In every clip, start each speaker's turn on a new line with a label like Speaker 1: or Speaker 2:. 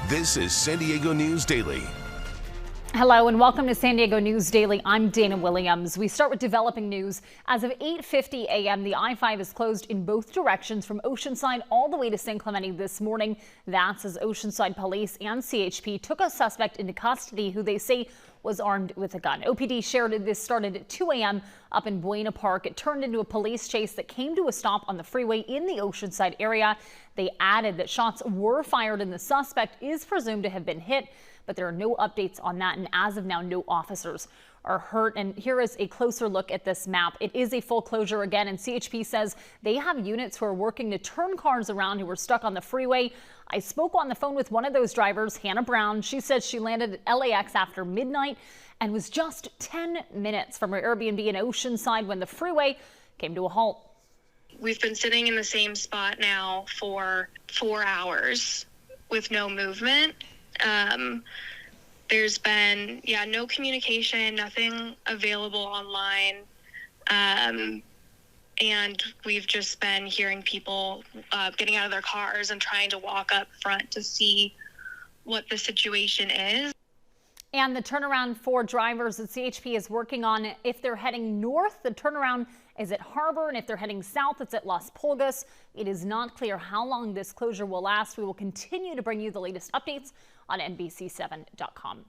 Speaker 1: This is San Diego News Daily.
Speaker 2: Hello and welcome to San Diego News Daily. I'm Dana Williams. We start with developing news. As of 8:50 a.m., the I-5 is closed in both directions from Oceanside all the way to San Clemente this morning. That's as Oceanside police and CHP took a suspect into custody who they say was armed with a gun. OPD shared this started at 2 a.m. up in Buena Park. It turned into a police chase that came to a stop on the freeway in the Oceanside area. They added that shots were fired and the suspect is presumed to have been hit, but there are no updates on that, and as of now, no officers are hurt. And here is a closer look at this map. It is a full closure again, and CHP says they have units who are working to turn cars around who were stuck on the freeway. I spoke on the phone with one of those drivers, Hannah Brown. She says she landed at LAX after midnight and was just 10 minutes from her Airbnb in Oceanside when the freeway came to a halt.
Speaker 3: We've been sitting in the same spot now for 4 hours with no movement. There's been, no communication, nothing available online. And we've just been hearing people getting out of their cars and trying to walk up front to see what the situation is.
Speaker 2: And the turnaround for drivers that CHP is working on, if they're heading north, the turnaround is at Harbor, and if they're heading south, it's at Las Pulgas. It is not clear how long this closure will last. We will continue to bring you the latest updates on NBC7.com.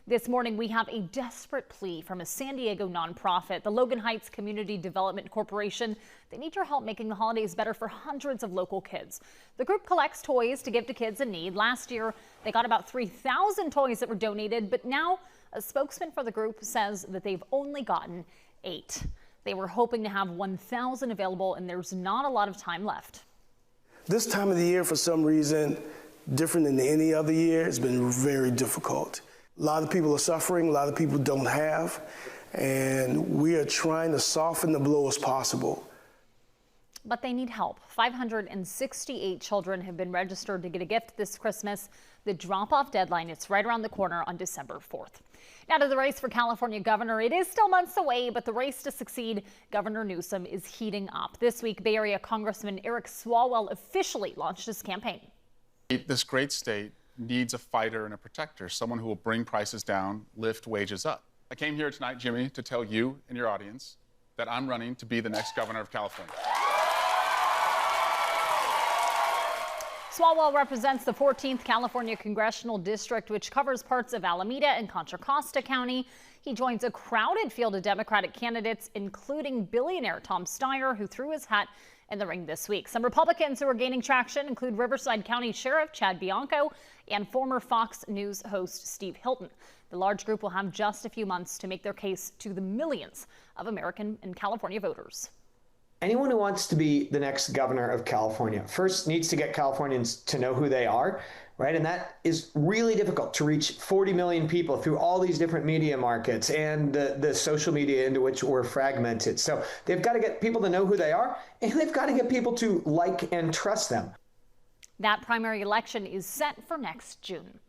Speaker 2: This morning, we have a desperate plea from a San Diego nonprofit, the Logan Heights Community Development Corporation. They need your help making the holidays better for hundreds of local kids. The group collects toys to give to kids in need. Last year, they got about 3,000 toys that were donated, but now a spokesman for the group says that they've only gotten 8. They were hoping to have 1,000 available, and there's not a lot of time left.
Speaker 4: This time of the year, for some reason, different than any other year, has been very difficult. A lot of people are suffering, a lot of people don't have, and we are trying to soften the blow as possible.
Speaker 2: But they need help. 568 children have been registered to get a gift this Christmas. The drop-off deadline is right around the corner on December 4th. Now to the race for California governor. It is still months away, but the race to succeed Governor Newsom is heating up. This week, Bay Area Congressman Eric Swalwell officially launched his campaign.
Speaker 5: This great state needs a fighter and a protector, someone who will bring prices down, lift wages up. I came here tonight, Jimmy, to tell you and your audience that I'm running to be the next governor of California.
Speaker 2: Swalwell represents the 14th California Congressional District, which covers parts of Alameda and Contra Costa County. He joins a crowded field of Democratic candidates, including billionaire Tom Steyer, who threw his hat in the ring this week. Some Republicans who are gaining traction include Riverside County Sheriff Chad Bianco and former Fox News host Steve Hilton. The large group will have just a few months to make their case to the millions of American and California voters.
Speaker 6: Anyone who wants to be the next governor of California first needs to get Californians to know who they are, right? And that is really difficult to reach 40 million people through all these different media markets and the social media into which we're fragmented. So they've got to get people to know who they are, and they've got to get people to like and trust them.
Speaker 2: That primary election is set for next June.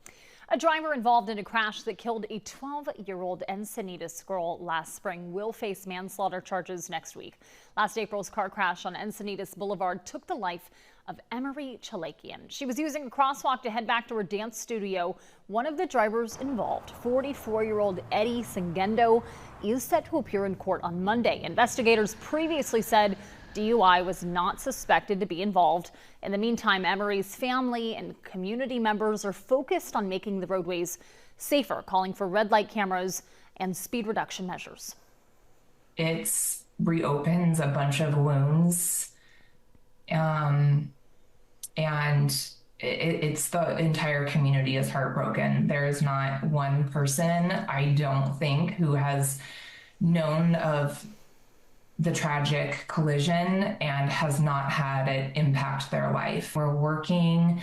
Speaker 2: A driver involved in a crash that killed a 12-year-old Encinitas girl last spring will face manslaughter charges next week. Last April's car crash on Encinitas Boulevard took the life of Emery Chalakian. She was using a crosswalk to head back to her dance studio. One of the drivers involved, 44-year-old Eddie Sengendo, is set to appear in court on Monday. Investigators previously said DUI was not suspected to be involved. In the meantime, Emery's family and community members are focused on making the roadways safer, calling for red light cameras and speed reduction measures.
Speaker 7: It reopens a bunch of wounds, and it's the entire community is heartbroken. There is not one person, I don't think, who has known of the tragic collision and has not had it impact their life. We're working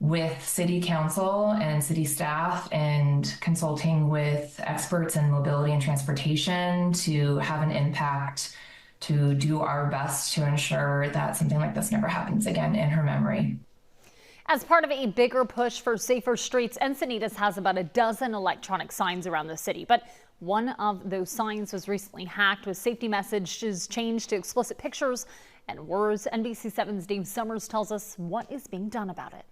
Speaker 7: with city council and city staff and consulting with experts in mobility and transportation to have an impact, to do our best to ensure that something like this never happens again in her memory.
Speaker 2: As part of a bigger push for safer streets, Encinitas has about a dozen electronic signs around the city, but one of those signs was recently hacked with safety messages changed to explicit pictures and words. NBC7's Dave Summers tells us what is being done about it.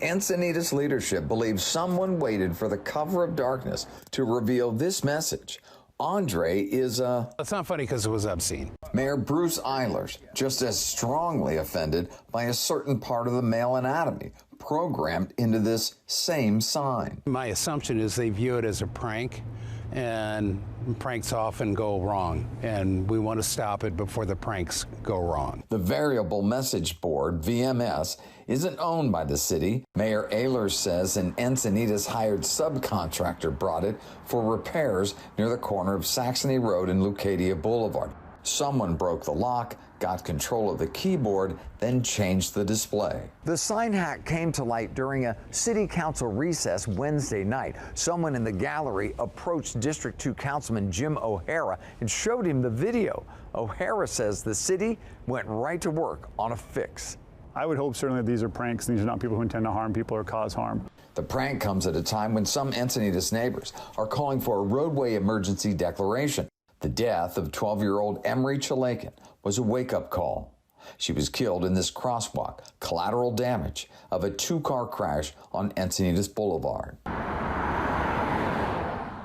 Speaker 8: Encinitas leadership believes someone waited for the cover of darkness to reveal this message. Andre is
Speaker 9: It's not funny because it was obscene.
Speaker 8: Mayor Bruce Eilers, just as strongly offended by a certain part of the male anatomy programmed into this same sign.
Speaker 9: My assumption is they view it as a prank, and pranks often go wrong, and we want to stop it before the pranks go wrong.
Speaker 8: The variable message board, VMS, isn't owned by the city. Mayor Eilers says an Encinitas hired subcontractor brought it for repairs near the corner of Saxony Road and Leucadia Boulevard. Someone broke the lock, got control of the keyboard, then changed the display. The sign hack came to light during a city council recess Wednesday night. Someone in the gallery approached District 2 Councilman Jim O'Hara and showed him the video. O'Hara says the city went right to work on a fix.
Speaker 10: I would hope certainly that these are pranks. These are not people who intend to harm people or cause harm.
Speaker 8: The prank comes at a time when some Encinitas neighbors are calling for a roadway emergency declaration. The death of 12-year-old Emery Chalakin was a wake-up call. She was killed in this crosswalk, collateral damage of a two-car crash on Encinitas Boulevard.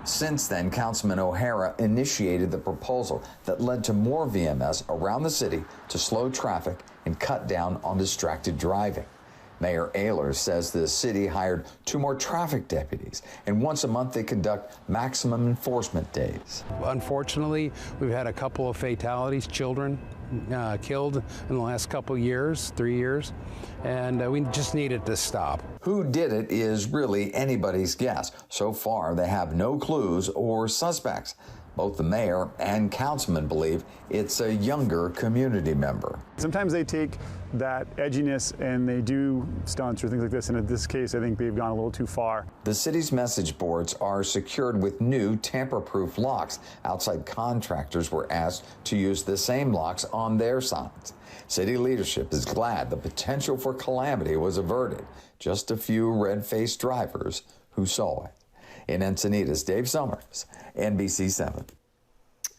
Speaker 8: Since then, Councilman O'Hara initiated the proposal that led to more VMS around the city to slow traffic and cut down on distracted driving. Mayor Eilers says the city hired 2 more traffic deputies, and once a month they conduct maximum enforcement days.
Speaker 9: Unfortunately, we've had a couple of fatalities, children killed in the last couple years, 3 years, and we just need it to stop.
Speaker 8: Who did it is really anybody's guess. So far, they have no clues or suspects. Both the mayor and councilman believe it's a younger community member.
Speaker 10: Sometimes they take that edginess and they do stunts or things like this, and in this case I think they've gone a little too far.
Speaker 8: The city's message boards are secured with new tamper-proof locks. Outside contractors were asked to use the same locks on their signs. City leadership is glad the potential for calamity was averted. Just a few red-faced drivers who saw it. In Encinitas, Dave Summers, NBC 7.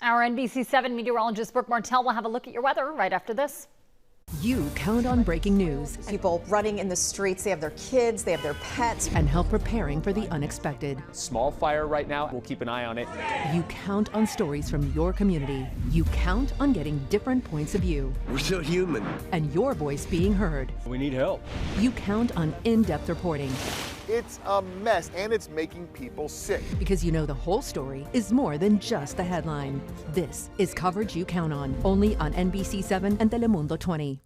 Speaker 2: Our NBC 7 meteorologist Brooke Martell will have a look at your weather right after this.
Speaker 11: You count on breaking news.
Speaker 12: People running in the streets, they have their kids, they have their pets.
Speaker 11: And help preparing for the unexpected.
Speaker 13: Small fire right now. We'll keep an eye on it.
Speaker 11: You count on stories from your community. You count on getting different points of view.
Speaker 14: We're so human.
Speaker 11: And your voice being heard.
Speaker 14: We need help.
Speaker 11: You count on in-depth reporting.
Speaker 15: It's a mess, and it's making people sick.
Speaker 11: Because you know the whole story is more than just the headline. This is coverage you count on, only on NBC 7 and Telemundo 20.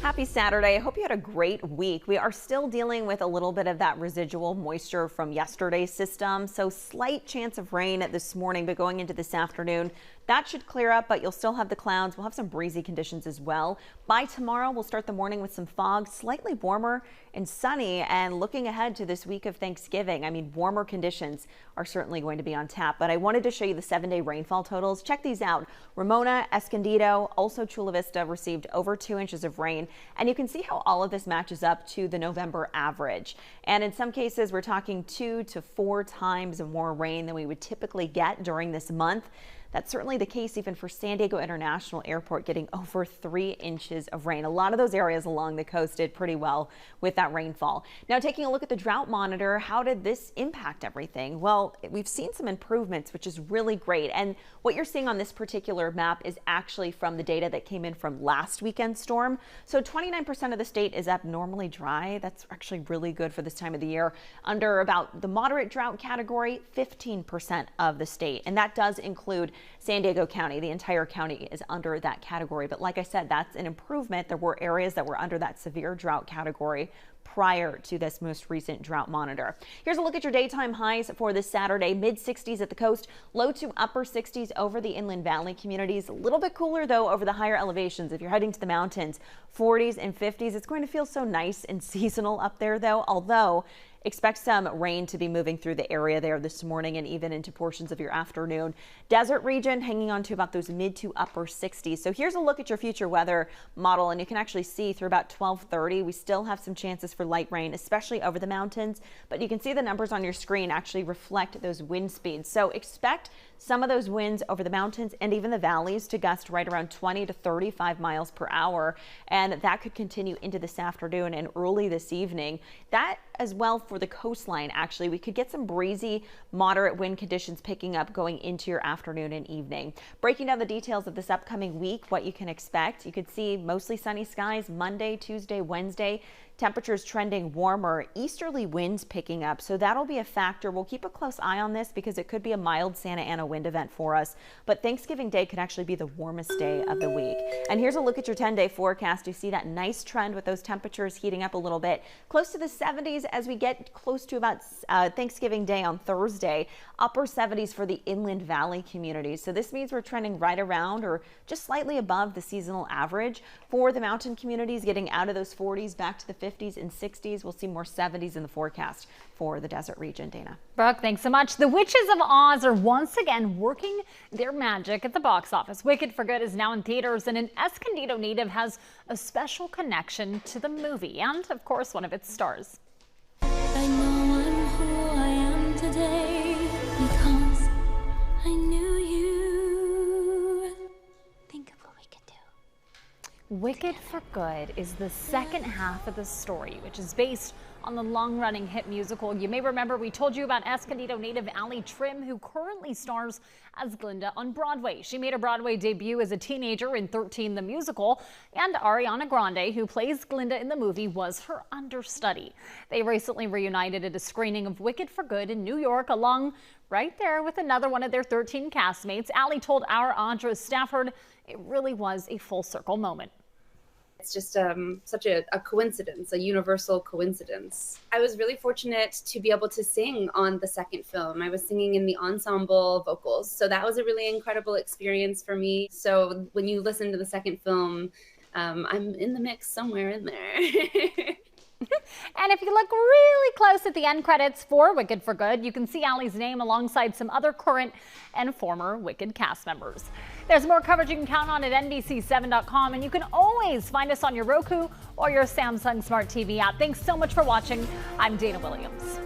Speaker 16: Happy Saturday. I hope you had a great week. We are still dealing with a little bit of that residual moisture from yesterday's system, so slight chance of rain this morning, but going into this afternoon, that should clear up, but you'll still have the clouds. We'll have some breezy conditions as well. By tomorrow, we'll start the morning with some fog, slightly warmer and sunny, and looking ahead to this week of Thanksgiving, I mean, warmer conditions are certainly going to be on tap, but I wanted to show you the 7-day rainfall totals. Check these out. Ramona, Escondido, also Chula Vista received over 2 inches of rain, and you can see how all of this matches up to the November average. And in some cases, we're talking 2 to 4 times more rain than we would typically get during this month. That's certainly the case even for San Diego International Airport, getting over 3 inches of rain. A lot of those areas along the coast did pretty well with that rainfall. Now, taking a look at the drought monitor, how did this impact everything? Well, we've seen some improvements, which is really great. And what you're seeing on this particular map is actually from the data that came in from last weekend's storm. So 29% of the state is abnormally dry. That's actually really good for this time of the year. Under about the moderate drought category, 15% of the state. And that does include San Diego County. The entire county is under that category. But like I said, that's an improvement. There were areas that were under that severe drought category prior to this most recent drought monitor. Here's a look at your daytime highs for this Saturday. Mid-60s at the coast, low to upper 60s over the inland valley communities. A little bit cooler though over the higher elevations. If you're heading to the mountains, 40s and 50s. It's going to feel so nice and seasonal up there though, although expect some rain to be moving through the area there this morning and even into portions of your afternoon. Desert region hanging on to about those mid to upper 60s. So here's a look at your future weather model, and you can actually see through about 12:30 we still have some chances for light rain, especially over the mountains, but you can see the numbers on your screen actually reflect those wind speeds. So expect some of those winds over the mountains and even the valleys to gust right around 20 to 35 miles per hour, and that could continue into this afternoon and early this evening. That as well for the coastline. Actually, we could get some breezy, moderate wind conditions picking up going into your afternoon and evening. Breaking down the details of this upcoming week, what you can expect. You could see mostly sunny skies Monday, Tuesday, Wednesday. Temperatures trending warmer, easterly winds picking up, so that'll be a factor. We'll keep a close eye on this because it could be a mild Santa Ana wind event for us, but Thanksgiving Day could actually be the warmest day of the week. And here's a look at your 10-day forecast. You see that nice trend with those temperatures heating up a little bit, close to the 70s as we get close to about Thanksgiving Day on Thursday, upper 70s for the Inland Valley communities. So this means we're trending right around or just slightly above the seasonal average. For the mountain communities, getting out of those 40s back to the 50s and 60s. We'll see more 70s in the forecast for the desert region. Dana.
Speaker 2: Brooke, thanks so much. The Witches of Oz are once again working their magic at the box office. Wicked for Good is now in theaters, and an Escondido native has a special connection to the movie and, of course, one of its stars.
Speaker 14: I know I'm who I am today because I knew you. Think of what we could do.
Speaker 2: Wicked for Good is the second half of the story, which is based on the long-running hit musical. You may remember we told you about Escondido native Allie Trim, who currently stars as Glinda on Broadway. She made her Broadway debut as a teenager in 13 the musical, and Ariana Grande, who plays Glinda in the movie, was her understudy. They recently reunited at a screening of Wicked for Good in New York, along right there with another one of their 13 castmates. Allie told our Audra Stafford it really was a full circle moment.
Speaker 17: It's just such a coincidence, a universal coincidence. I was really fortunate to be able to sing on the second film. I was singing in the ensemble vocals, so that was a really incredible experience for me. So when you listen to the second film, I'm in the mix somewhere in there.
Speaker 2: And if you look really close at the end credits for Wicked for Good, you can see Allie's name alongside some other current and former Wicked cast members. There's more coverage you can count on at NBC7.com, and you can always find us on your Roku or your Samsung Smart TV app. Thanks so much for watching. I'm Dana Williams.